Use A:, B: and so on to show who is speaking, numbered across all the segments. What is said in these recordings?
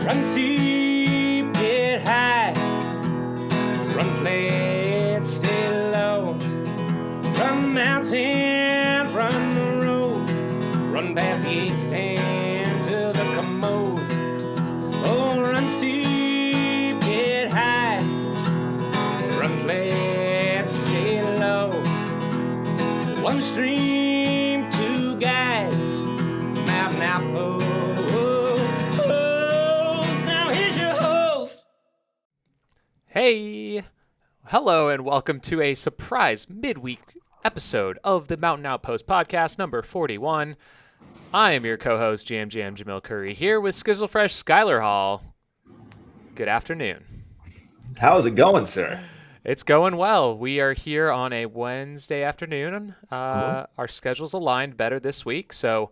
A: Run steep, get high. Run flat, stay low. Run the mountain, run the road. Run past the 8-stand to the commode. Oh, run steep, get high. Run flat, stay low. One stream, two guys. Mountain Outpost. Now here's your host.
B: Hey, hello, and welcome to a surprise midweek episode of the Mountain Outpost podcast number 41. I am your co-host, Jamil Curry, here with Skizzle Fresh Skylar Hall. Good afternoon.
C: How's it going, sir?
B: It's going well. We are here on a Wednesday afternoon. Our schedule's aligned better this week, so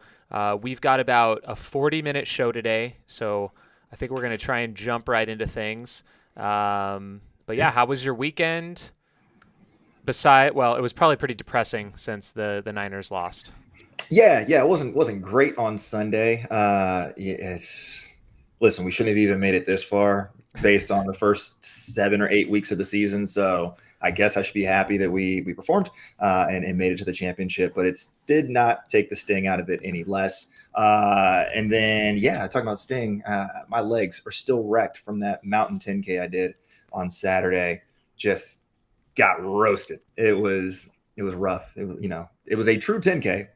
B: we've got about a 40-minute show today, so I think we're going to try and jump right into things. But yeah, how was your weekend? It was probably pretty depressing since the Niners lost.
C: Yeah, it wasn't great on Sunday. Listen, we shouldn't have even made it this far based on the first 7 or 8 weeks of the season. So I guess I should be happy that we performed and made it to the championship, but it did not take the sting out of it any less. And then, talking about sting, my legs are still wrecked from that mountain 10K I did on Saturday. Just got roasted. It was rough. It was a true 10K,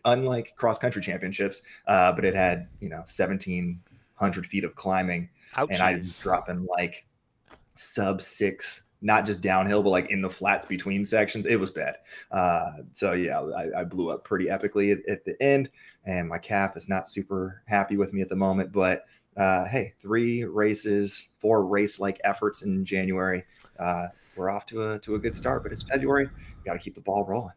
C: unlike cross country championships, but it had 1,700 feet of climbing.
B: Ouchies.
C: And I was dropping like sub 6, not just downhill, but like in the flats between sections. It was bad. I blew up pretty epically at the end, and my calf is not super happy with me at the moment. But hey, 4 race-like efforts in January. We're off to a good start, but it's February. Got to keep the ball rolling.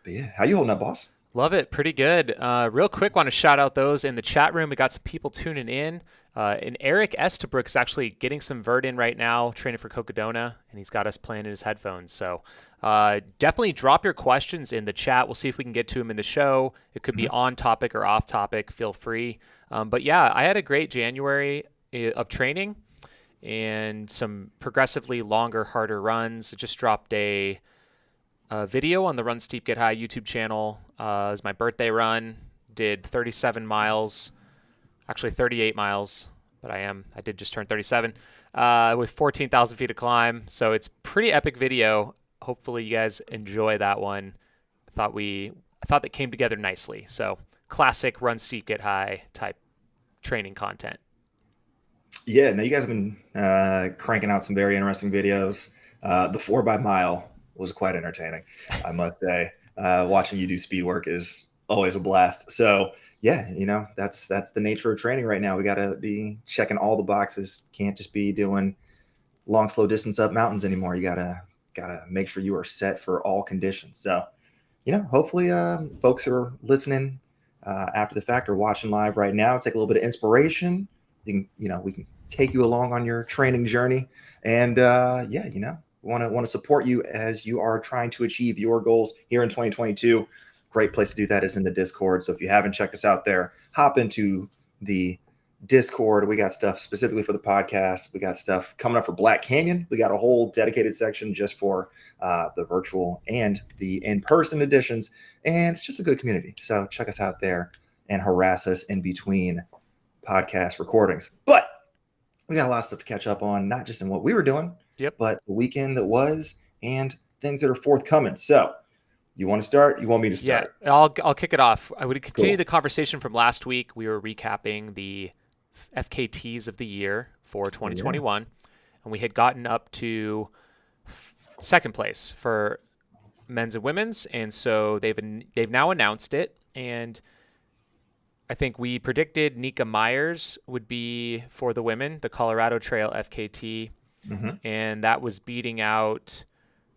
C: But yeah, how you holding up, boss?
B: Love it. Pretty good. Real quick, want to shout out those in the chat room. We got some people tuning in. And Eric Estabrook is actually getting some vert in right now, training for Cocodona, and he's got us playing in his headphones. So definitely drop your questions in the chat. We'll see if we can get to them in the show. It could be on topic or off topic. Feel free. But yeah, I had a great January of training and some progressively longer, harder runs. I just dropped a video on the Run Steep Get High YouTube channel. It was my birthday run. Did 37 miles. Actually 38 miles, but I did just turn 37 with 14,000 feet of climb. So it's pretty epic video. Hopefully you guys enjoy that one. I thought that came together nicely. So classic Run Steep Get High type training content.
C: Yeah, no, you guys have been cranking out some very interesting videos. The 4x-mile was quite entertaining, I must say. Watching you do speed work is always a blast. So yeah, that's the nature of training right now. We got to be checking all the boxes. Can't just be doing long, slow distance up mountains anymore. You gotta make sure you are set for all conditions. So, hopefully folks are listening after the fact or watching live right now. Take a little bit of inspiration. We can take you along on your training journey. And want to support you as you are trying to achieve your goals here in 2022. Great place to do that is in the Discord. So if you haven't checked us out there, hop into the Discord. We got stuff specifically for the podcast. We got stuff coming up for Black Canyon. We got a whole dedicated section just for the virtual and the in-person editions. And it's just a good community. So check us out there and harass us in between podcast recordings. But we got a lot of stuff to catch up on, not just in what we were doing, but the weekend that was and things that are forthcoming. So you want to start? You want me to start?
B: Yeah, I'll kick it off. I would continue the conversation from last week. We were recapping the FKTs of the year for 2021, and we had gotten up to second place for men's and women's, and so they've now announced it. And I think we predicted Nika Myers would be for the women, the Colorado Trail FKT, and that was beating out.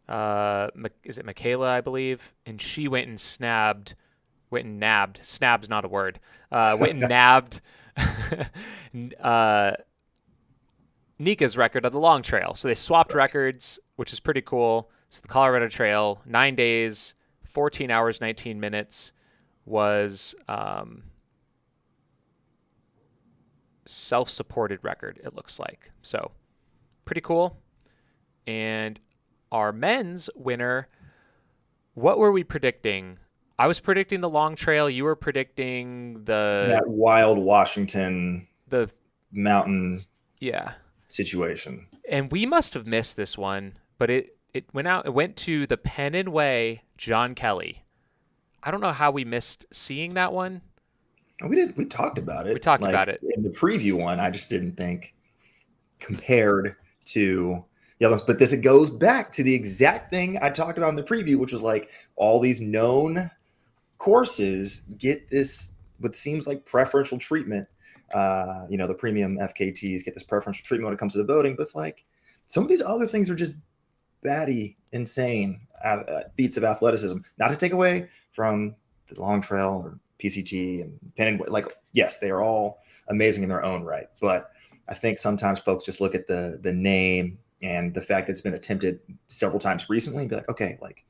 B: Is it Michaela, I believe? And she went and nabbed. Snab's not a word. Went and nabbed Nika's record of the long trail. So they swapped records, which is pretty cool. So the Colorado Trail, 9 days, 14 hours, 19 minutes was self-supported record, it looks like. So pretty cool. And our men's winner, what were we predicting? I was predicting the long trail. You were predicting
C: That wild Washington
B: the
C: mountain
B: yeah.
C: situation.
B: And we must have missed this one, but it went to the Pen and Way, John Kelly. I don't know how we missed seeing that one.
C: We talked about it.
B: We talked about it.
C: In the preview one. I just didn't think compared to the others. But it goes back to the exact thing I talked about in the preview, which was like all these known courses get this what seems like preferential treatment. The premium FKTs get this preferential treatment when it comes to the voting, but it's like some of these other things are just batty, insane feats of athleticism. Not to take away from the long trail or PCT and Penn and like, yes, they are all amazing in their own right, but I think sometimes folks just look at the name and the fact that it's been attempted several times recently and be like, okay, like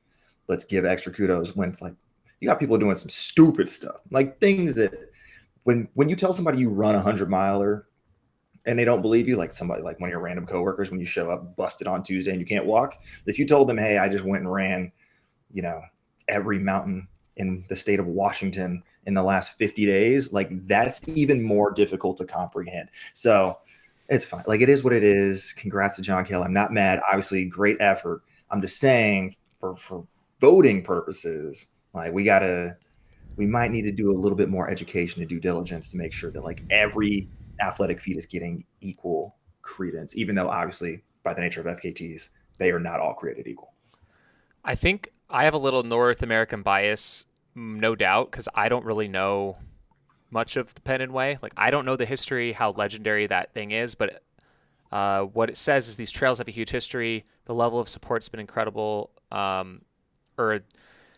C: let's give extra kudos when it's like you got people doing some stupid stuff, like things that when you tell somebody you run 100-miler and they don't believe you, like somebody like one of your random coworkers, when you show up busted on Tuesday and you can't walk, if you told them, hey, I just went and ran, every mountain in the state of Washington in the last 50 days, like that's even more difficult to comprehend. So it's fine. Like it is what it is. Congrats to John Kelly. I'm not mad. Obviously, great effort. I'm just saying for voting purposes, like we might need to do a little bit more education and due diligence to make sure that like every athletic feat is getting equal credence, even though obviously by the nature of FKTs, they are not all created equal.
B: I think I have a little North American bias, no doubt, because I don't really know much of the Penn and Way. Like I don't know the history, how legendary that thing is, but what it says is these trails have a huge history. The level of support's been incredible.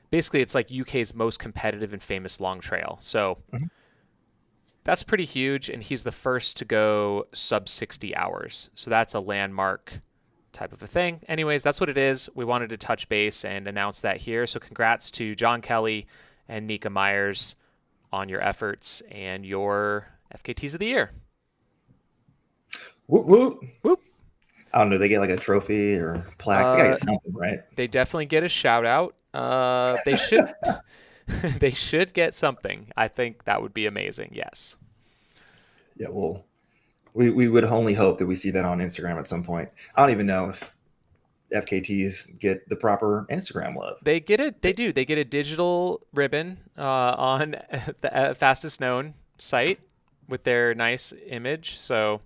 B: Basically, it's like UK's most competitive and famous long trail. So that's pretty huge, and he's the first to go sub 60 hours. So that's a landmark type of a thing. Anyways, that's what it is. We wanted to touch base and announce that here. So congrats to John Kelly and Nika Myers on your efforts and your FKTs of the year.
C: Whoop, whoop.
B: Whoop.
C: I don't know. They get like a trophy or plaques. They gotta get something, right?
B: They definitely get a shout out. They should they should get something. I think that would be amazing. Yes.
C: Yeah, well, we would only hope that we see that on Instagram at some point. I don't even know if FKTs get the proper Instagram love.
B: They get it. They do. They get a digital ribbon on the fastest known site with their nice image. So,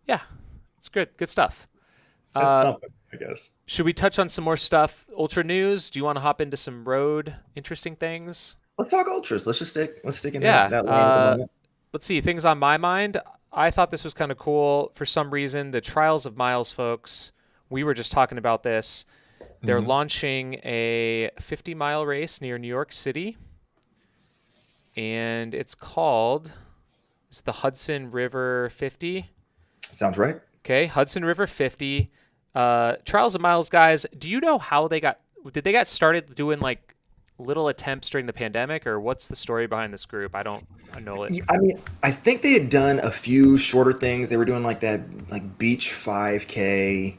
B: yeah, it's good. Good stuff.
C: That's something, I guess.
B: Should we touch on some more stuff? Ultra news? Do you want to hop into some road interesting things?
C: Let's talk ultras. Let's stick in
B: Yeah,
C: that lane at the moment.
B: Let's see. Things on my mind. I thought this was kind of cool. For some reason, the Trials of Miles folks, we were just talking about this. They're launching a 50-mile race near New York City. And it's the Hudson River 50.
C: Sounds right.
B: Okay, Hudson River 50. Trials of Miles guys, do you know how did they get started doing like little attempts during the pandemic, or what's the story behind this group? I know it.
C: I mean, I think they had done a few shorter things. They were doing like that like beach 5K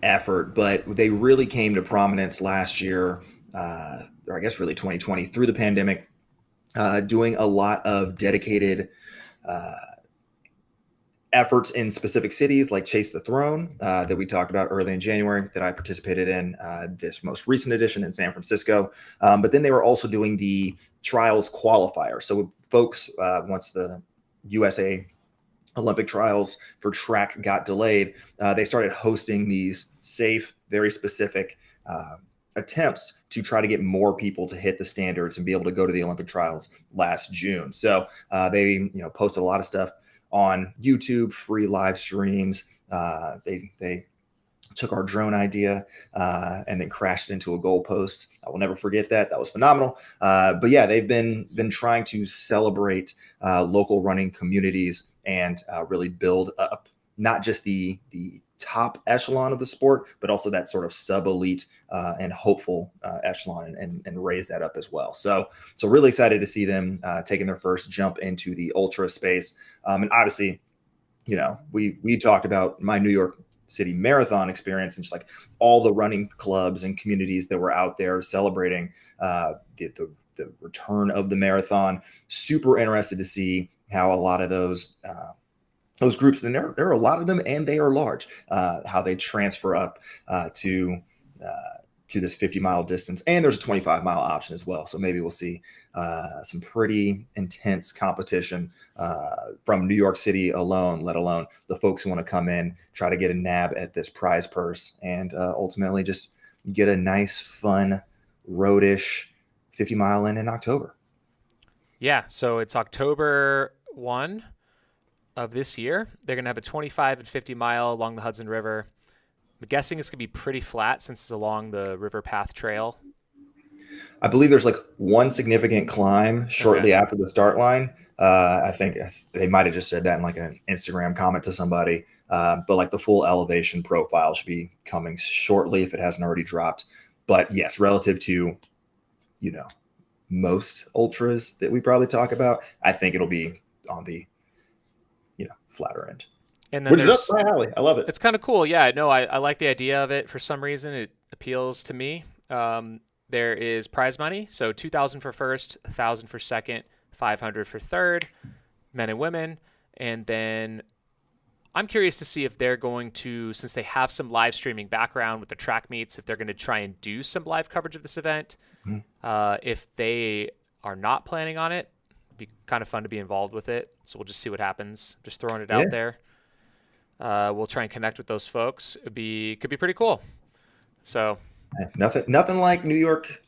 C: effort, but they really came to prominence last year, or I guess really 2020 through the pandemic, doing a lot of dedicated efforts in specific cities like Chase the Throne that we talked about early in January that I participated in this most recent edition in San Francisco. But then they were also doing the trials qualifier. So folks, once the USA Olympic trials for track got delayed, they started hosting these safe, very specific attempts to try to get more people to hit the standards and be able to go to the Olympic trials last June. So they posted a lot of stuff on YouTube, free live streams. They took our drone idea and then crashed into a goalpost. I will never forget that. That was phenomenal. But yeah, they've been trying to celebrate local running communities and really build up not just the top echelon of the sport, but also that sort of sub-elite and hopeful echelon, and raise that up as well. So really excited to see them taking their first jump into the ultra space. And obviously, we talked about my New York City Marathon experience and just like all the running clubs and communities that were out there celebrating the return of the marathon. Super interested to see how a lot of those groups, and there are a lot of them, and they are large, how they transfer up to this 50-mile distance. And there's a 25-mile option as well. So maybe we'll see some pretty intense competition from New York City alone, let alone the folks who want to come in, try to get a nab at this prize purse, and ultimately just get a nice, fun, roadish 50-mile in October.
B: Yeah, so it's October 1 of this year. They're going to have a 25 and 50 mile along the Hudson River. I'm guessing it's going to be pretty flat since it's along the River Path Trail.
C: I believe there's like one significant climb shortly after the start line. I think they might have just said that in like an Instagram comment to somebody. But like the full elevation profile should be coming shortly if it hasn't already dropped. But yes, relative to, most ultras that we probably talk about, I think it'll be on the, flatter end.
B: And then
C: which is up my alley. I love it.
B: It's kind of cool. Yeah, no, I like the idea of it. For some reason, it appeals to me. There is prize money. So 2,000 for first, 1,000 for second, 500 for third, men and women. And then I'm curious to see if they're going to, since they have some live streaming background with the track meets, if they're going to try and do some live coverage of this event. If they are not planning on it, it'd be kind of fun to be involved with it. So we'll just see what happens. Just throwing it out there. We'll try and connect with those folks. Could be pretty cool. So
C: nothing like New York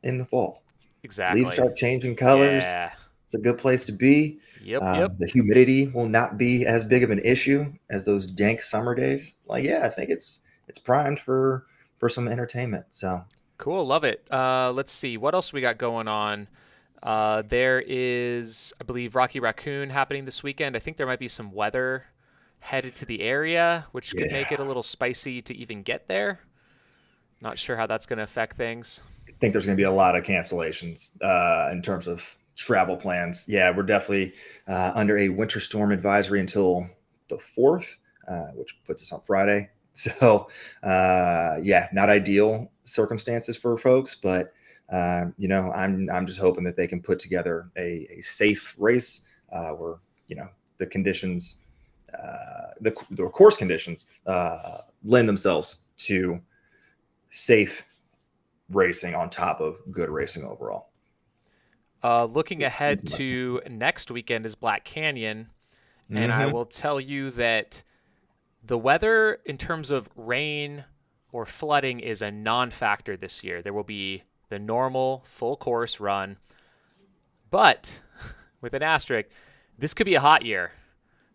C: in the fall.
B: Exactly.
C: Leaves start changing colors.
B: Yeah.
C: It's a good place to be.
B: Yep.
C: The humidity will not be as big of an issue as those dank summer days. I think it's primed for some entertainment. So
B: cool. Love it. Let's see. What else we got going on? There is, I believe, Rocky Raccoon happening this weekend. I think there might be some weather headed to the area, which could make it a little spicy to even get there. Not sure how that's going to affect things.
C: I think there's going to be a lot of cancellations in terms of travel plans. Yeah, we're definitely under a winter storm advisory until the 4th, which puts us on Friday. So, not ideal circumstances for folks, but I'm just hoping that they can put together a safe race where the conditions, the course conditions, lend themselves to safe racing on top of good racing overall.
B: Looking ahead to next weekend is Black Canyon, and I will tell you that the weather in terms of rain or flooding is a non-factor this year. There will be the normal full course run, but with an asterisk, this could be a hot year.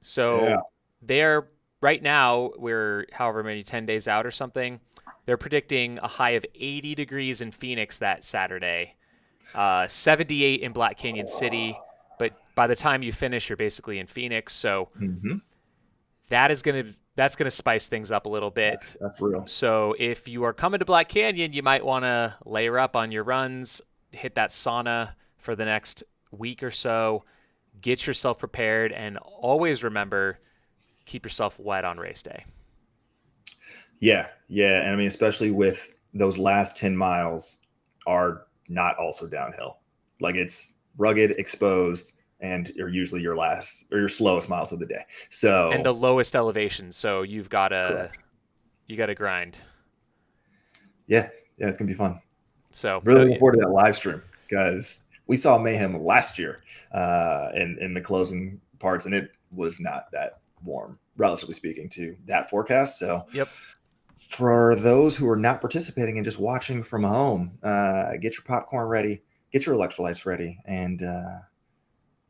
B: So they're right now, we're however many 10 days out or something. They're predicting a high of 80 degrees in Phoenix that Saturday, 78 in Black Canyon City. But by the time you finish, you're basically in Phoenix. So that's gonna spice things up a little bit.
C: That's real.
B: So if you are coming to Black Canyon, you might want to layer up on your runs, hit that sauna for the next week or so, get yourself prepared, and always remember, keep yourself wet on race day.
C: Yeah. And I mean, especially with those last 10 miles are not also downhill. Like it's rugged, exposed, and are usually your last or your slowest miles of the day. So
B: and the lowest elevation. So you've got to grind. Yeah,
C: it's gonna be fun.
B: So
C: really looking forward to that live stream because we saw mayhem last year in the closing parts, and it was not that warm, relatively speaking, to that forecast. So for those who are not participating and just watching from home, get your popcorn ready, get your electrolytes ready, and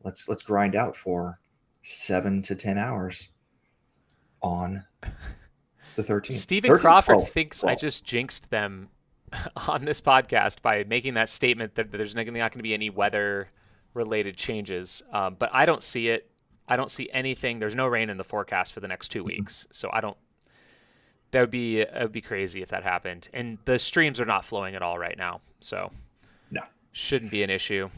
C: let's grind out for 7 to 10 hours on the 13th.
B: Stephen Crawford thinks I just jinxed them on this podcast by making that statement that there's not going to be any weather-related changes. But I don't see it. I don't see anything. There's no rain in the forecast for the next 2 weeks, so I don't It would be crazy if that happened. And the streams are not flowing at all right now, so
C: No,
B: shouldn't be an issue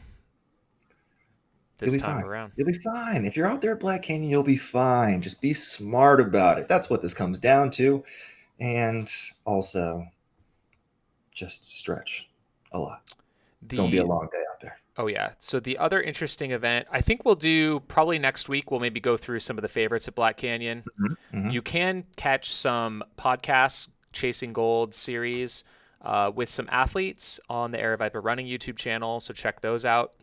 C: you'll
B: this
C: be
B: time
C: fine.
B: around.
C: You'll be fine. If you're out there at Black Canyon, you'll be fine. Just be smart about it. That's what this comes down to. And also, just stretch a lot. It's going to be a long day out there.
B: Oh yeah. So the other interesting event, I think we'll do probably next week. We'll maybe go through some of the favorites at Black Canyon.
C: Mm-hmm.
B: You can catch some podcasts, Chasing Gold series, with some athletes on the Air Viper Running YouTube channel. So check those out.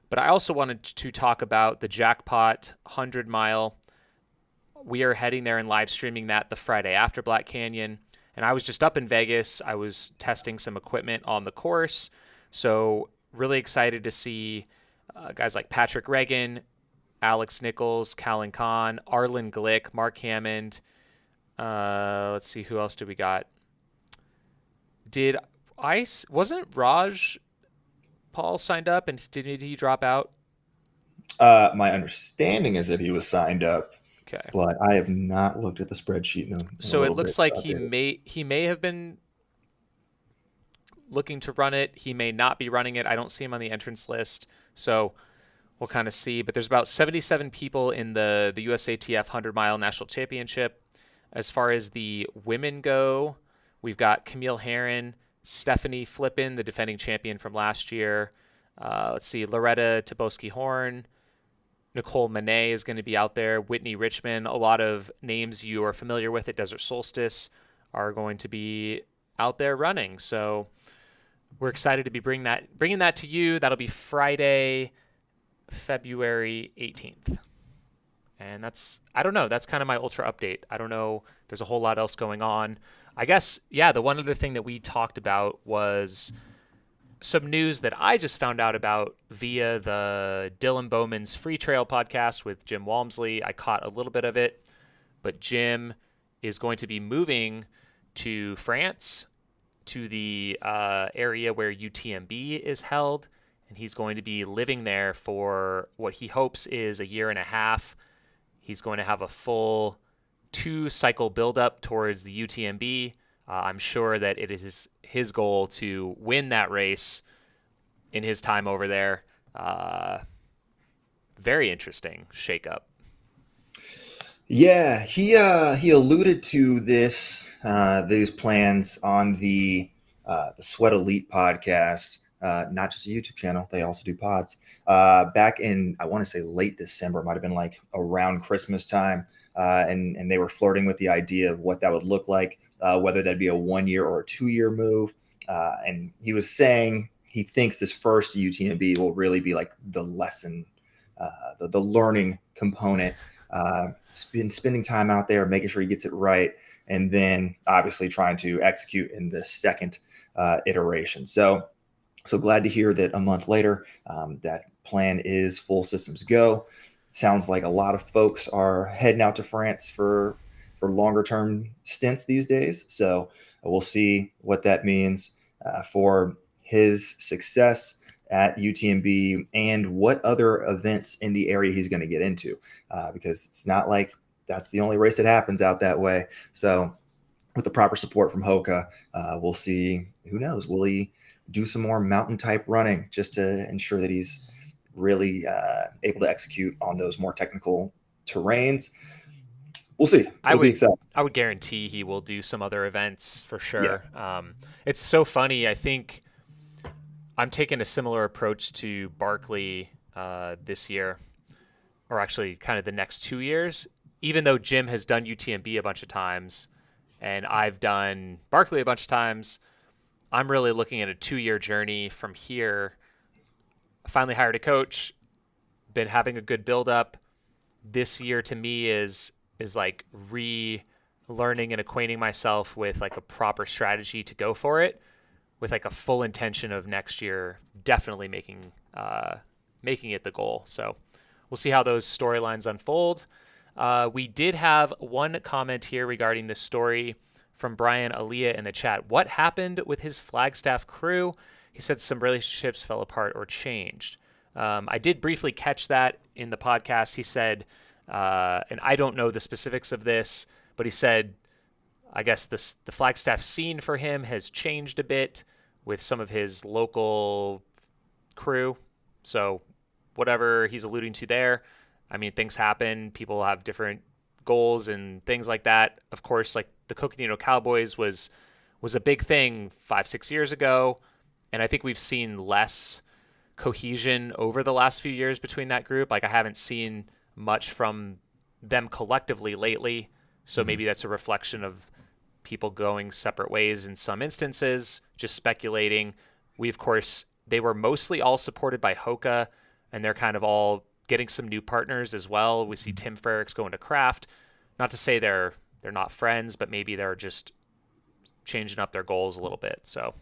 B: But I also wanted to talk about the Jackpot 100 mile. We are heading there and live streaming that the Friday after Black Canyon. And I was just up in Vegas. I was testing some equipment on the course. So really excited to see guys like Patrick Reagan, Alex Nichols, Callan Kahn, Arlen Glick, Mark Hammond. Let's see, who else do we got? Wasn't Raj Paul signed up, and did he drop out?
C: My understanding is that he was signed up.
B: Okay.
C: But I have not looked at the spreadsheet.
B: So it looks like he may have been looking to run it. He may not be running it. I don't see him on the entrance list. So we'll kind of see. But there's about 77 people in the USATF 100-mile national championship. As far as the women go, we've got Camille Herron, Stephanie Flippin, the defending champion from last year. Let's see, Loretta Toboski-Horn. Nicole Manet is going to be out there. Whitney Richmond, a lot of names you are familiar with at Desert Solstice are going to be out there running. So we're excited to be bringing that to you. That'll be Friday, February 18th. And I don't know, that's kind of my ultra update. I don't know, there's a whole lot else going on. I guess, yeah, the one other thing that we talked about was some news that I just found out about via the Dylan Bowman's Free Trail podcast with Jim Walmsley. I caught a little bit of it, but Jim is going to be moving to France, to the area where UTMB is held, and he's going to be living there for what he hopes is a year and a half. He's going to have a full 2-cycle buildup towards the UTMB. I'm sure that it is his goal to win that race in his time over there. Very interesting shakeup.
C: Yeah, he alluded to these plans on the Sweat Elite podcast, not just a YouTube channel. They also do pods. Back in, I want to say late December, might have been like around Christmas time, and they were flirting with the idea of what that would look like. Whether that'd be a 1-year or a 2-year move. And he was saying he thinks this first UTMB will really be like the lesson, the learning component, spending time out there, making sure he gets it right, and then obviously trying to execute in the second iteration. So glad to hear that a month later, that plan is full systems go. Sounds like a lot of folks are heading out to France for longer term stints these days. So we'll see what that means for his success at UTMB and what other events in the area he's going to get into, because it's not like that's the only race that happens out that way. So with the proper support from Hoka, we'll see, who knows, will he do some more mountain type running just to ensure that he's really able to execute on those more technical terrains. We'll see.
B: I would guarantee he will do some other events for sure. Yeah. It's so funny. I think I'm taking a similar approach to Barkley this year, or actually kind of the next 2 years. Even though Jim has done UTMB a bunch of times and I've done Barkley a bunch of times, I'm really looking at a 2-year journey from here. I finally hired a coach, been having a good build up. This year to me is like relearning and acquainting myself with like a proper strategy to go for it, with like a full intention of next year definitely making it the goal. So we'll see how those storylines unfold. We did have one comment here regarding this story from Brian Aaliyah in the chat. What happened with his Flagstaff crew? He said some relationships fell apart or changed. I did briefly catch that in the podcast. He said, and I don't know the specifics of this, but he said I guess the Flagstaff scene for him has changed a bit with some of his local crew. So whatever he's alluding to there, I mean, things happen. People have different goals and things like that. Of course, like the Coconino Cowboys was a big thing 5-6 years ago, and I think we've seen less cohesion over the last few years between that group. Like I haven't seen much from them collectively lately. So maybe that's a reflection of people going separate ways in some instances, just speculating. Of course, they were mostly all supported by Hoka, and they're kind of all getting some new partners as well. We see Tim Frericks going to Kraft. Not to say they're not friends, but maybe they're just changing up their goals a little bit. So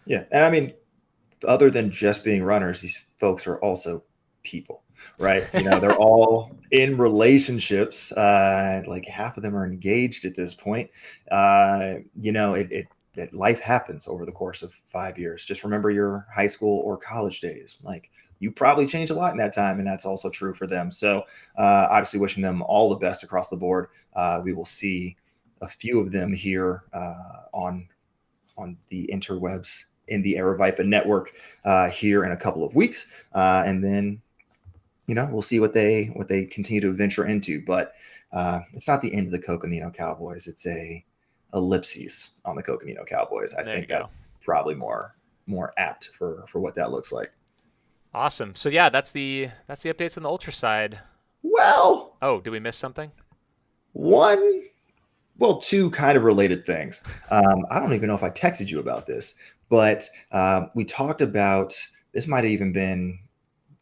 C: Yeah. And I mean, other than just being runners, these folks are also people, right? They're all in relationships. Like half of them are engaged at this point. Life happens over the course of 5 years. Just remember your high school or college days. Like you probably changed a lot in that time, and that's also true for them. So obviously wishing them all the best across the board. We will see a few of them here on the interwebs in the Aravaipa network here in a couple of weeks. And then, we'll see what they continue to venture into. But it's not the end of the Coconino Cowboys. It's a ellipses on the Coconino Cowboys. I think that's probably more apt for what that looks like.
B: Awesome. So yeah, that's the updates on the ultra side.
C: Well,
B: did we miss something?
C: Two kind of related things. I don't even know if I texted you about this, but we talked about, this might have even been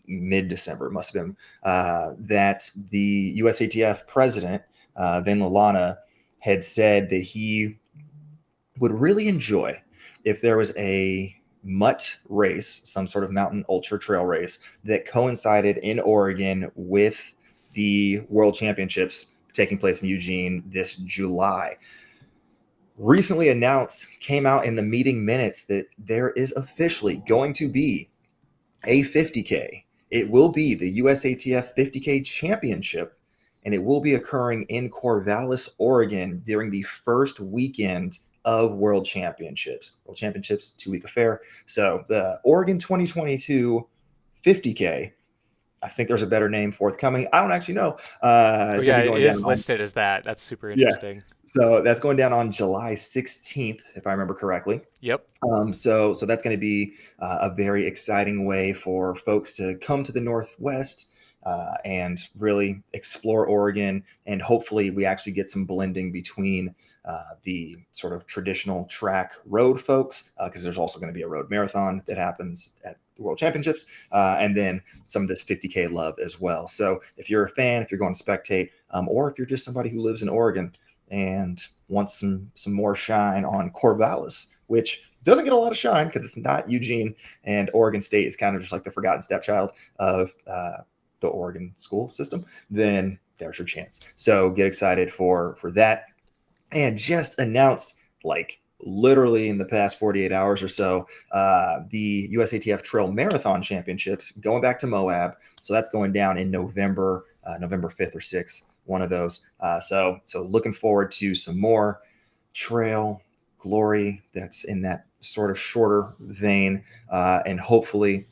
C: mid-December, it must have been, that the USATF president, Vin Lalana, had said that he would really enjoy if there was a mutt race, some sort of mountain ultra trail race that coincided in Oregon with the World Championships taking place in Eugene this July. Recently announced, came out in the meeting minutes, that there is officially going to be a 50K. It will be the USATF 50K Championship, and it will be occurring in Corvallis, Oregon during the first weekend of World Championships. World Championships, 2-week affair. So the Oregon 2022 50K, I think there's a better name forthcoming. I don't actually know.
B: It is listed as that. That's super interesting.
C: Yeah. So that's going down on July 16th, if I remember correctly.
B: Yep.
C: So that's going to be a very exciting way for folks to come to the Northwest and really explore Oregon. And hopefully we actually get some blending between the sort of traditional track road folks, because there's also going to be a road marathon that happens at the World Championships, and then some of this 50K love as well. So if you're a fan, if you're going to spectate, or if you're just somebody who lives in Oregon and wants some more shine on Corvallis, which doesn't get a lot of shine because it's not Eugene, and Oregon State is kind of just like the forgotten stepchild of the Oregon school system, then there's your chance. So get excited for that. And just announced, like literally in the past 48 hours or so, the USATF Trail Marathon Championships going back to Moab. So that's going down in November 5th or 6th, one of those. So looking forward to some more trail glory that's in that sort of shorter vein. And hopefully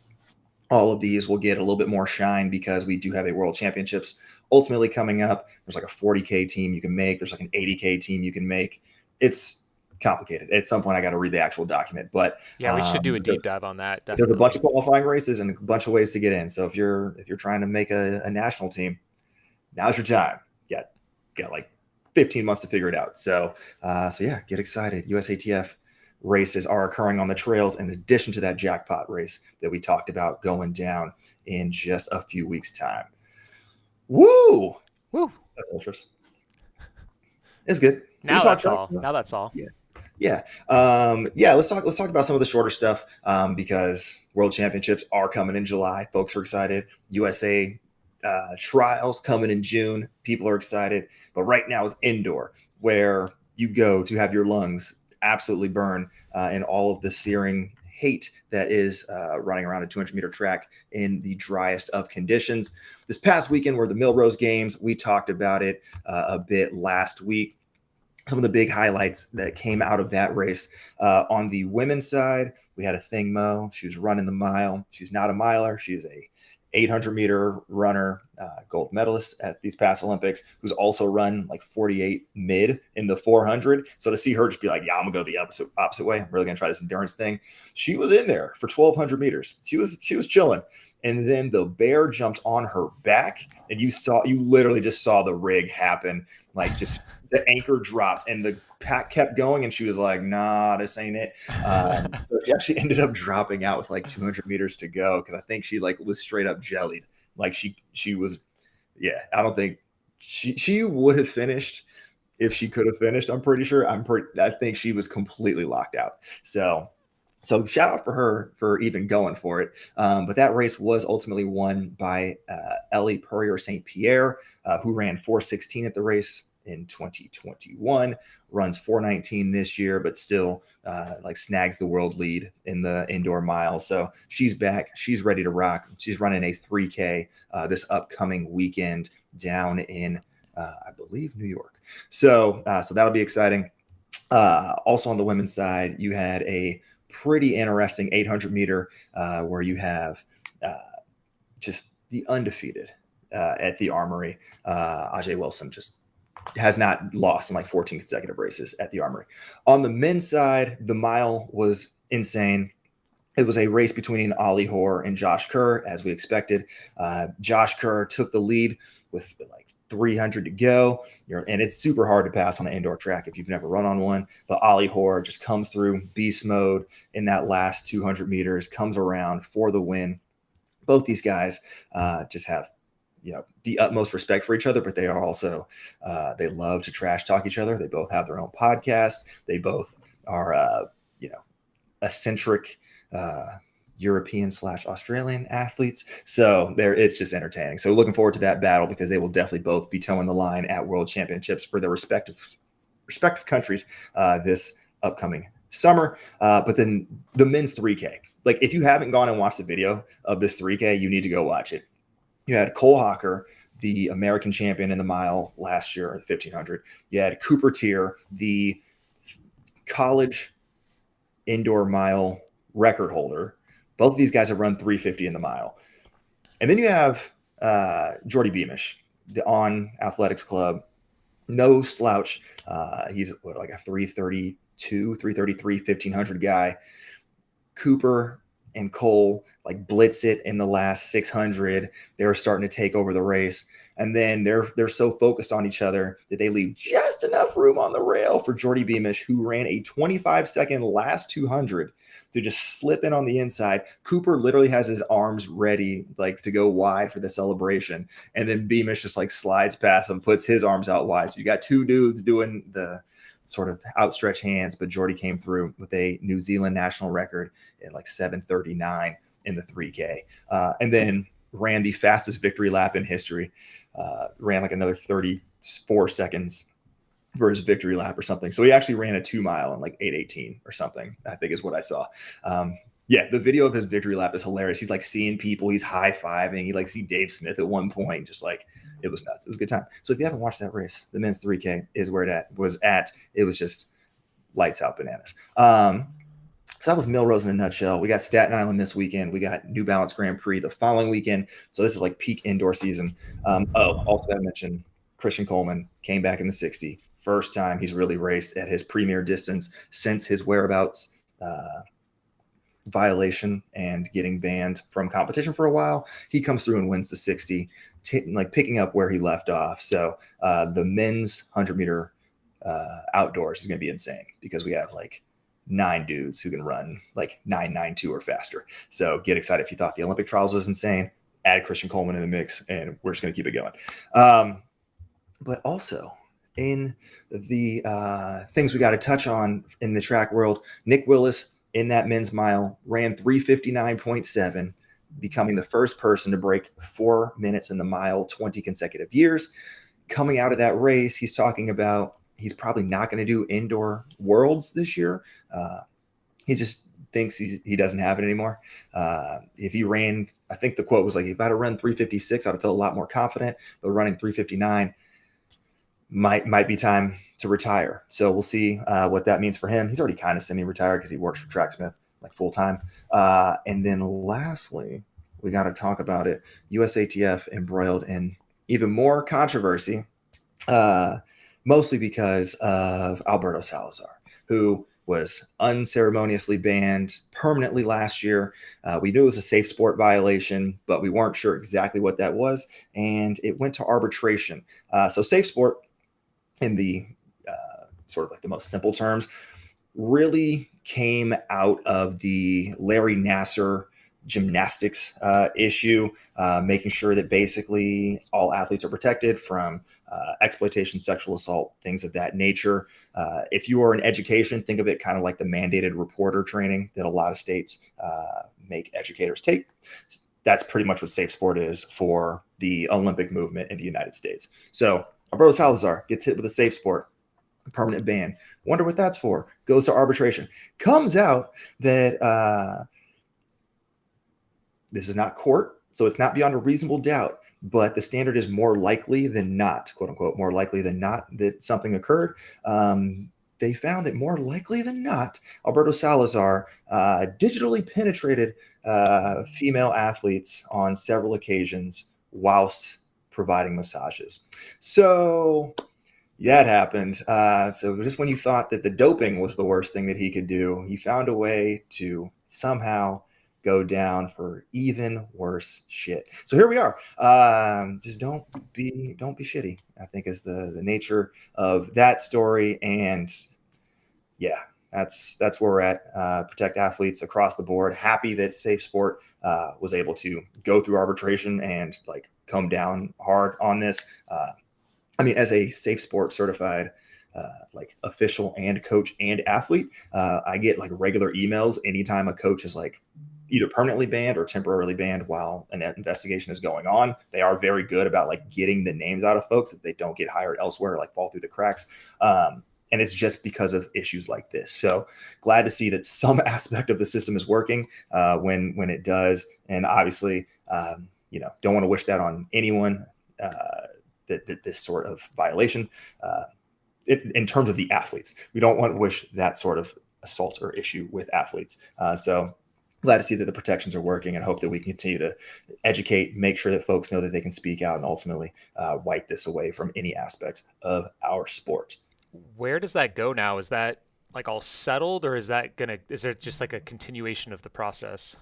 C: all of these will get a little bit more shine, because we do have a World Championships ultimately coming up. There's like a 40K team you can make. There's like an 80K team you can make. It's complicated. At some point I got to read the actual document, but
B: yeah, we should do a deep dive on that. Definitely.
C: There's a bunch of qualifying races and a bunch of ways to get in. So if you're trying to make a national team, now's your time. You got like 15 months to figure it out. So yeah, get excited. USATF races are occurring on the trails in addition to that jackpot race that we talked about going down in just a few weeks' time. Woo! That's ultras. It's good.
B: Now that's all.
C: Yeah. Let's talk about some of the shorter stuff, because World Championships are coming in July. Folks are excited. USA trials coming in June. People are excited. But right now is indoor, where you go to have your lungs absolutely burn in all of the searing hate that is running around a 200-meter track in the driest of conditions. This past weekend were the Millrose Games. We talked about it a bit last week. some of the big highlights that came out of that race. On the women's side, we had a Thing Mo. She was running the mile. She's not a miler. She's a 800-meter runner, gold medalist at these past Olympics, who's also run like 48 mid in the 400. So to see her just be like, yeah, I'm gonna go the opposite way. I'm really gonna try this endurance thing. She was in there for 1,200 meters. She was chilling. And then the bear jumped on her back, and you literally just saw the rig happen. Like, just the anchor dropped, and the pack kept going, and she was like, nah, this ain't it. So she actually ended up dropping out with like 200 meters to go, because I think she like was straight up jellied. Like she was, yeah, I don't think she would have finished if she could have finished. I'm pretty sure. I think she was completely locked out. So shout out for her for even going for it. But that race was ultimately won by Ellie Purrier St. Pierre, who ran 4:16 at the race in 2021, runs 4:19 this year, but still like snags the world lead in the indoor mile. So she's back. She's ready to rock. She's running a 3K this upcoming weekend down in, I believe, New York. So that'll be exciting. Also on the women's side, you had a pretty interesting 800 meter where you have just the undefeated at the Armory. Ajay Wilson just has not lost in like 14 consecutive races at the Armory. On the men's side, the mile was insane. It was a race between Ollie Hoare and Josh Kerr, as we expected. Josh Kerr took the lead with like 300 to go. And it's super hard to pass on an indoor track if you've never run on one. But Ollie Hoare just comes through beast mode in that last 200 meters, comes around for the win. Both these guys just have, the utmost respect for each other, but they are also, they love to trash talk each other. They both have their own podcasts. They both are, eccentric European/Australian athletes. So it's just entertaining. So looking forward to that battle, because they will definitely both be towing the line at World Championships for their respective countries this upcoming summer. But then the men's 3K, like if you haven't gone and watched the video of this 3K, you need to go watch it. You had Cole Hawker, the American champion in the mile last year, or the 1500. You had Cooper Tier, the college indoor mile record holder. Both of these guys have run 350 in the mile. And then you have Jordy Beamish, the On Athletics Club. No slouch. He's like a 332, 333, 1500 guy. Cooper and Cole like blitz it in the last 600. They were starting to take over the race. And then they're so focused on each other that they leave just enough room on the rail for Jordy Beamish, who ran a 25-second last 200 to just slip in on the inside. Cooper literally has his arms ready like to go wide for the celebration. And then Beamish just like slides past him, puts his arms out wide. So you got two dudes doing the sort of outstretched hands, but Jordy came through with a New Zealand national record at like 7:39 in the 3K. And then ran the fastest victory lap in history. Ran like another 34 seconds for his victory lap or something. So he actually ran a 2 mile in like 8:18 or something, I think is what I saw. Yeah, the video of his victory lap is hilarious. He's like seeing people, he's high-fiving. He like see Dave Smith at one point, just like, it was nuts. It was a good time. So if you haven't watched that race, the men's 3K is where it was at. It was just lights out bananas. So that was Millrose in a nutshell. We got Staten Island this weekend. We got New Balance Grand Prix the following weekend. So this is like peak indoor season. Also I mentioned Christian Coleman came back in the 60. First time he's really raced at his premier distance since his whereabouts violation and getting banned from competition for a while. He comes through and wins the 60, like picking up where he left off. So the men's 100-meter outdoors is going to be insane, because we have like 9 dudes who can run like 9:92 or faster. So get excited. If you thought the Olympic trials was insane, add Christian Coleman in the mix, and we're just going to keep it going. But also in the things we got to touch on in the track world, Nick Willis in that men's mile ran 3:59.7, becoming the first person to break 4 minutes in the mile 20 consecutive years. Coming out of that race, he's talking about he's probably not going to do indoor worlds this year. He just thinks he doesn't have it anymore. If he ran, I think the quote was like, if I'd have run 3:56, I'd have felt a lot more confident. But running 3:59, might be time to retire. So we'll see what that means for him. He's already kind of semi-retired because he works for Tracksmith like full time. And then lastly, we got to talk about it. USATF embroiled in even more controversy, mostly because of Alberto Salazar, who was unceremoniously banned permanently last year. We knew it was a safe sport violation, but we weren't sure exactly what that was. And it went to arbitration. So safe sport, in the sort of like the most simple terms, really came out of the Larry Nassar gymnastics issue, making sure that basically all athletes are protected from exploitation, sexual assault, things of that nature. If you are in education, think of it kind of like the mandated reporter training that a lot of states make educators take. That's pretty much what safe sport is for the Olympic movement in the United States. So Alberto Salazar gets hit with a safe sport, a permanent ban. Wonder what that's for. Goes to arbitration. Comes out that this is not court, so it's not beyond a reasonable doubt, but the standard is more likely than not, quote unquote, more likely than not that something occurred. They found that more likely than not, Alberto Salazar digitally penetrated female athletes on several occasions whilst providing massages. So yeah, it happened. So just when you thought that the doping was the worst thing that he could do, he found a way to somehow go down for even worse shit. So here we are. Just don't be shitty, I think, is the nature of that story. And yeah, that's where we're at. Protect athletes across the board. Happy that Safe Sport was able to go through arbitration and like come down hard on this. I mean, as a Safe Sport certified like official and coach and athlete, I get like regular emails anytime a coach is like either permanently banned or temporarily banned while an investigation is going on. They are very good about like getting the names out of folks that they don't get hired elsewhere, like fall through the cracks. And it's just because of issues like this. So glad to see that some aspect of the system is working when it does. And obviously, don't want to wish that on anyone, that this sort of violation. In terms of the athletes, we don't want to wish that sort of assault or issue with athletes. So glad to see that the protections are working and hope that we can continue to educate, make sure that folks know that they can speak out and ultimately wipe this away from any aspects of our sport.
B: Where does that go now? Is that like all settled, or is there just like a continuation of the process?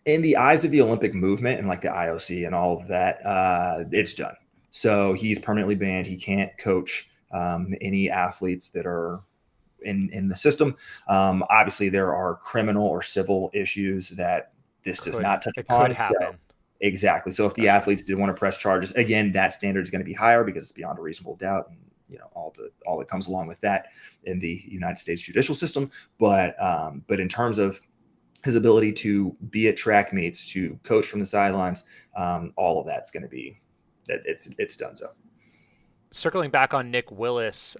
C: In the eyes of the Olympic movement and like the IOC and all of that, it's done. So he's permanently banned. He can't coach any athletes that are in the system. Obviously, there are criminal or civil issues that this does not touch upon.
B: Could happen.
C: So, exactly. So if the athletes did want to press charges, again, that standard is going to be higher because it's beyond a reasonable doubt, and all that comes along with that in the United States judicial system. But in terms of his ability to be at track meets, to coach from the sidelines, all of that's going to be that it's done. So.
B: Circling back on Nick Willis,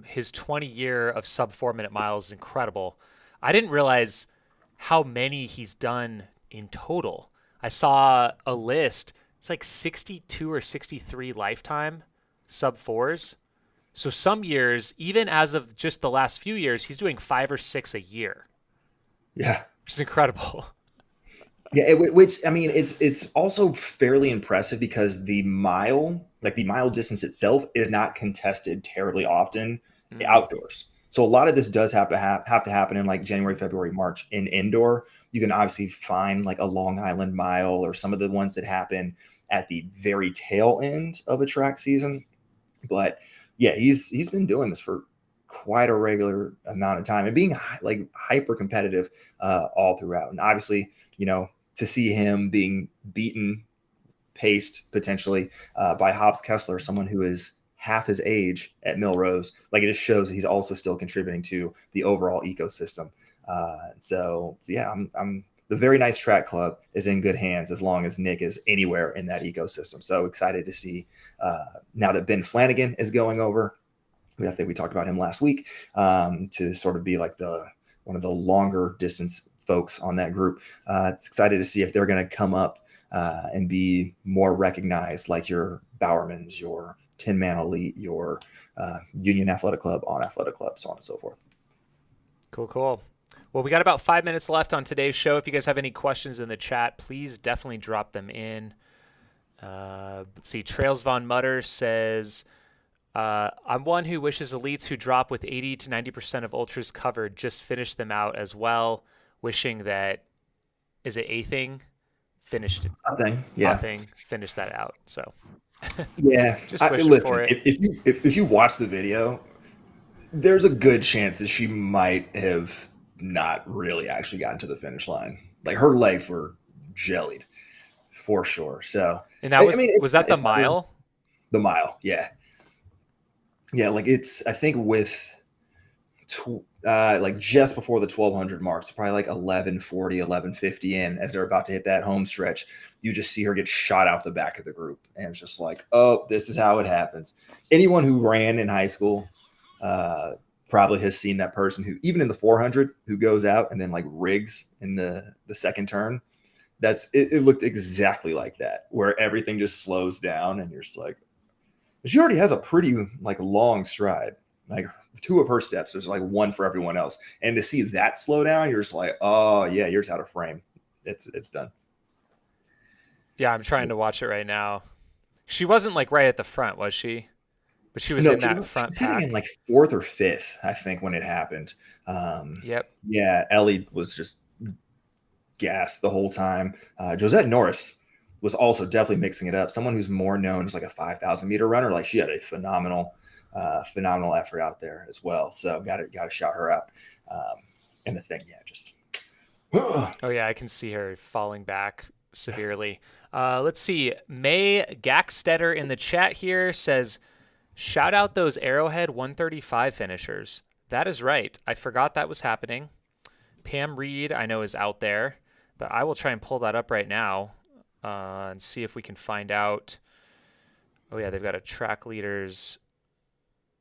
B: his 20-year of sub 4-minute miles is incredible. I didn't realize how many he's done in total. I saw a list. It's like 62 or 63 lifetime sub 4s. So some years, even as of just the last few years, he's doing 5 or 6 a year.
C: Yeah.
B: Which is incredible.
C: Yeah, which I mean, it's also fairly impressive because the mile distance itself is not contested terribly often outdoors. So a lot of this does have to happen in like January, February, March in indoor. You can obviously find like a Long Island mile or some of the ones that happen at the very tail end of a track season. But yeah, he's been doing this for quite a regular amount of time and being like hyper competitive all throughout. And obviously, to see him being beaten, paced potentially by Hobbs Kessler, someone who is half his age at Millrose, like it just shows that he's also still contributing to the overall ecosystem. So yeah, I'm the very nice track club is in good hands as long as Nick is anywhere in that ecosystem. So excited to see now that Ben Flanagan is going over. I think we talked about him last week to sort of be like one of the longer distance folks on that group. It's excited to see if they're going to come up and be more recognized, like your Bowermans, your 10-man elite, your Union Athletic Club, on Athletic Club, so on and so forth.
B: Cool. Well, we got about 5 minutes left on today's show. If you guys have any questions in the chat, please definitely drop them in. Let's see. Trails Von Mutter says, I'm one who wishes elites who drop with 80 to 90% of ultras covered just finish them out as well. Wishing that, is it a thing? Finished it.
C: Nothing. Yeah.
B: Nothing. Finish that out. So
C: yeah.
B: Just wishing for it.
C: If you watch the video, there's a good chance that she might have not really actually gotten to the finish line. Like, her legs were jellied for sure. So,
B: and that was that the mile?
C: The mile, yeah. Yeah, like I think with like just before the 1200 mark, so probably like 1140, 1150 in, as they're about to hit that home stretch, you just see her get shot out the back of the group. And it's just like, oh, this is how it happens. Anyone who ran in high school probably has seen that person who, even in the 400, who goes out and then like rigs in the second turn. It looked exactly like that, where everything just slows down and you're just like, she already has a pretty like long stride. Like, 2 of her steps, there's like 1 for everyone else. And to see that slow down, you're just like, oh yeah, you're just out of frame. It's done.
B: Yeah, I'm trying to watch it right now. She wasn't like right at the front, was she? But she was in that front pack.
C: Sitting in like 4th or 5th, I think, when it happened.
B: Yep.
C: Yeah, Ellie was just gassed the whole time. Josette Norris was also definitely mixing it up. Someone who's more known as like a 5,000 meter runner. Like, she had a phenomenal effort out there as well. So got to shout her out. And the thing, yeah, just.
B: Oh yeah, I can see her falling back severely. Let's see. May Gackstetter in the chat here says, shout out those Arrowhead 135 finishers. That is right. I forgot that was happening. Pam Reed, I know, is out there, but I will try and pull that up right now and see if we can find out. Oh yeah, they've got a track leaders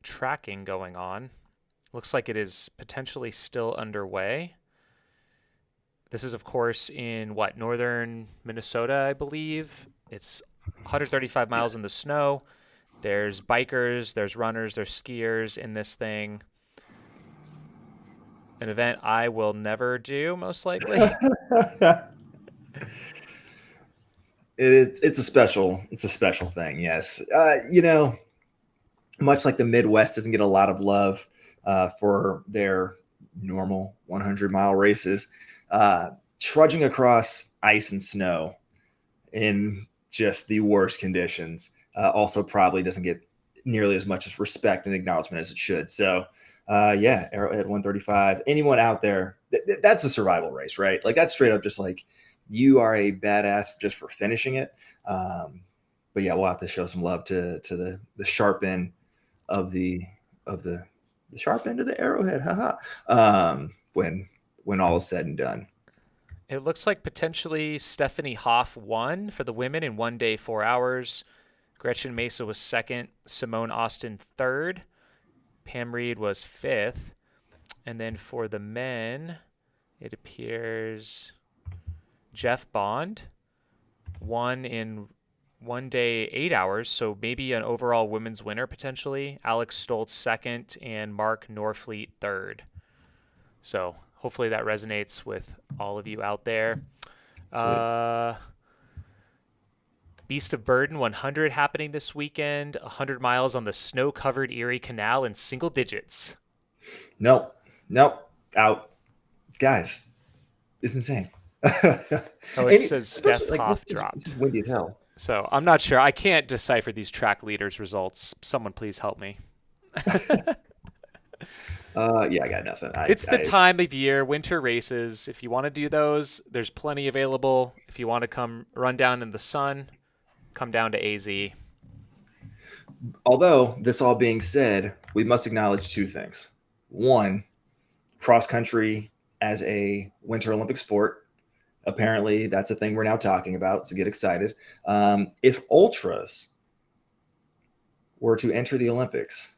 B: tracking going on. Looks like it is potentially still underway. This is, of course, in northern Minnesota, I believe. It's 135 miles in the snow. There's bikers, there's runners, there's skiers in this thing. An event I will never do, most likely.
C: It's a special thing. Yes. Much like the Midwest doesn't get a lot of love for their normal 100-mile races, trudging across ice and snow in just the worst conditions also probably doesn't get nearly as much respect and acknowledgement as it should. So, yeah, Arrowhead 135. Anyone out there, that's a survival race, right? Like, that's straight up just like, you are a badass just for finishing it. But yeah, we'll have to show some love to the sharp end of the sharp end of the Arrowhead. Haha. When all is said and done.
B: It looks like potentially Stephanie Hoff won for the women in 1 day, 4 hours. Gretchen Mesa was second. Simone Austin third. Pam Reed was fifth. And then for the men, it appears Jeff Bond won in 1 day, 8 hours. So maybe an overall women's winner potentially. Alex Stoltz second and Mark Norfleet third. So hopefully that resonates with all of you out there. Beast of Burden 100 happening this weekend. 100 miles on the snow-covered Erie Canal in single digits.
C: Nope. Out. Guys, it's insane.
B: It says Steph Hoff dropped.
C: It's windy as hell.
B: So I'm not sure. I can't decipher these track leaders' results. Someone please help me.
C: Yeah, I got nothing.
B: It's the time of year, winter races. If you want to do those, there's plenty available. If you want to come run down in the sun, come down to AZ.
C: Although, this all being said, we must acknowledge two things. One, cross country as a Winter Olympic sport. Apparently, that's a thing we're now talking about, so get excited. If ultras were to enter the Olympics,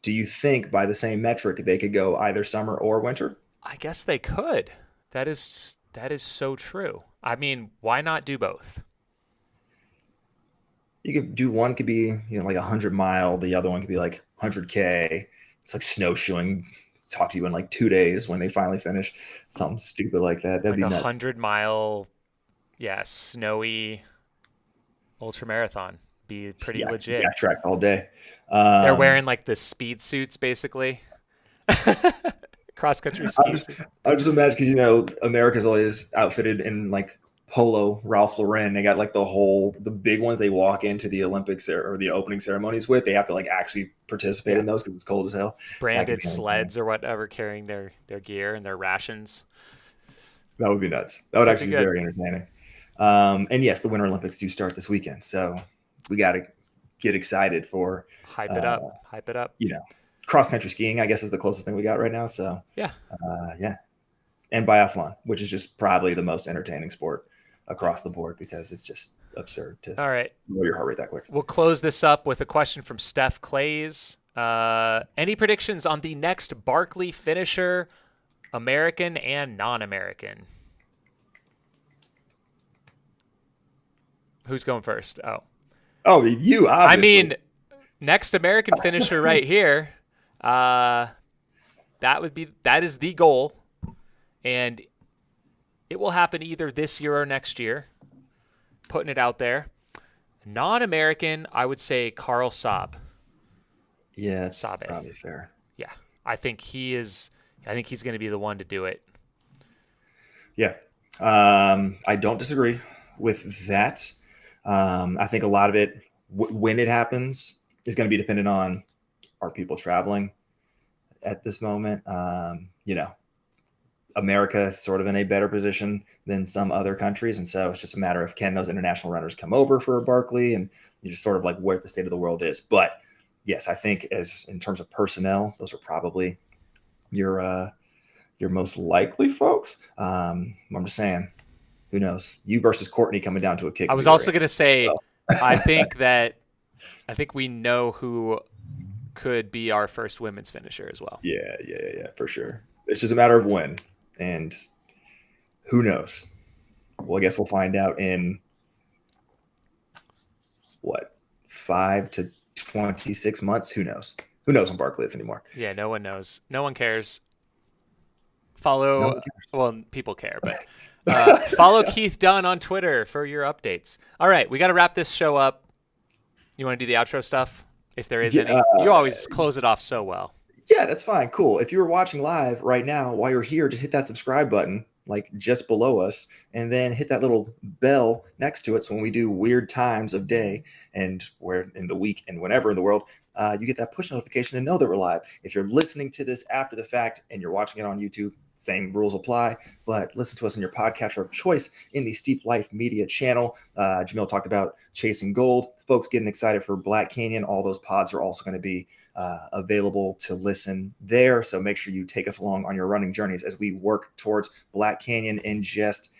C: do you think by the same metric they could go either summer or winter?
B: I guess they could. That is so true. I mean, why not do both?
C: You could do one could be, like 100-mile. The other one could be like 100K. It's like snowshoeing. Talk to you in like 2 days when they finally finish. Something stupid like that. That'd
B: Like
C: be
B: a
C: nuts.
B: 100-mile, yeah, snowy ultra marathon. Be pretty
C: Yeah,
B: legit.
C: backtracked all day.
B: They're wearing like the speed suits basically. Cross country
C: I
B: ski
C: just,
B: suits.
C: I just imagine because America's always outfitted in like polo, Ralph Lauren. They got like the big ones they walk into the Olympics or the opening ceremonies with. They have to like actually participate
B: Yeah.
C: in those because it's cold as hell. That could
B: Branded
C: be entertaining.
B: sleds or whatever carrying their gear and their rations.
C: That would be nuts. That would
B: Could be
C: actually be
B: good.
C: very entertaining. And yes, the Winter Olympics do start this weekend, so we got to get excited for
B: Hype it
C: uh,
B: up. Hype it up.
C: cross country skiing. I guess is the closest thing we got right now. So
B: Yeah.
C: yeah, and biathlon, which is just probably the most entertaining sport across the board because it's just absurd to
B: All right.
C: lower your heart rate that quick.
B: We'll close this up with a question from Steph Clays. Any predictions on the next Barkley finisher, American and non-American? Who's going first?
C: Oh, you
B: I
C: obviously.
B: mean, next American finisher right here. That is the goal, and it will happen either this year or next year. Putting it out there. Non-American, I would say Carl Saab.
C: Yeah, it's
B: Sabe.
C: probably fair.
B: Yeah, I think he's going to be the one to do it.
C: Yeah, I don't disagree with that. I think a lot of it, when it happens, is going to be dependent on are people traveling at this moment. America is sort of in a better position than some other countries, and so it's just a matter of can those international runners come over for Barkley, and you just sort of like where the state of the world is. But yes, I think as in terms of personnel, those are probably your most likely folks. I'm just saying, who knows? You versus Courtney coming down to a kick.
B: I was also going to say, I think we know who could be our first women's finisher as well.
C: Yeah, for sure. It's just a matter of when, and who knows? Well, I guess we'll find out in 5 to 26 months. Who knows? Who knows when Barkley is anymore?
B: Yeah, no one knows. No one cares.
C: No one cares.
B: Well, people care, but follow Keith Dunn on Twitter for your updates. All right, we got to wrap this show up. You want to do the outro stuff? If there is any. You always close it off so well.
C: Yeah, that's fine. Cool. If you're watching live right now, while you're here, just hit that subscribe button, like just below us, and then hit that little bell next to it. So when we do weird times of day and where in the week and whenever in the world, you get that push notification and know that we're live. If you're listening to this after the fact and you're watching it on YouTube, same rules apply, but listen to us in your podcatcher of choice in the Steep Life Media channel. Jamil talked about chasing gold. Folks getting excited for Black Canyon. All those pods are also going to be available to listen there. So make sure you take us along on your running journeys as we work towards Black Canyon in just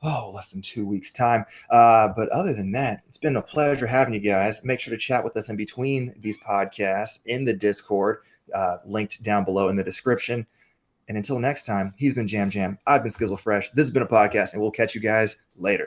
C: less than 2 weeks' time. But other than that, it's been a pleasure having you guys. Make sure to chat with us in between these podcasts in the Discord, linked down below in the description. And until next time, he's been Jam Jam. I've been Skizzle Fresh. This has been a podcast, and we'll catch you guys later.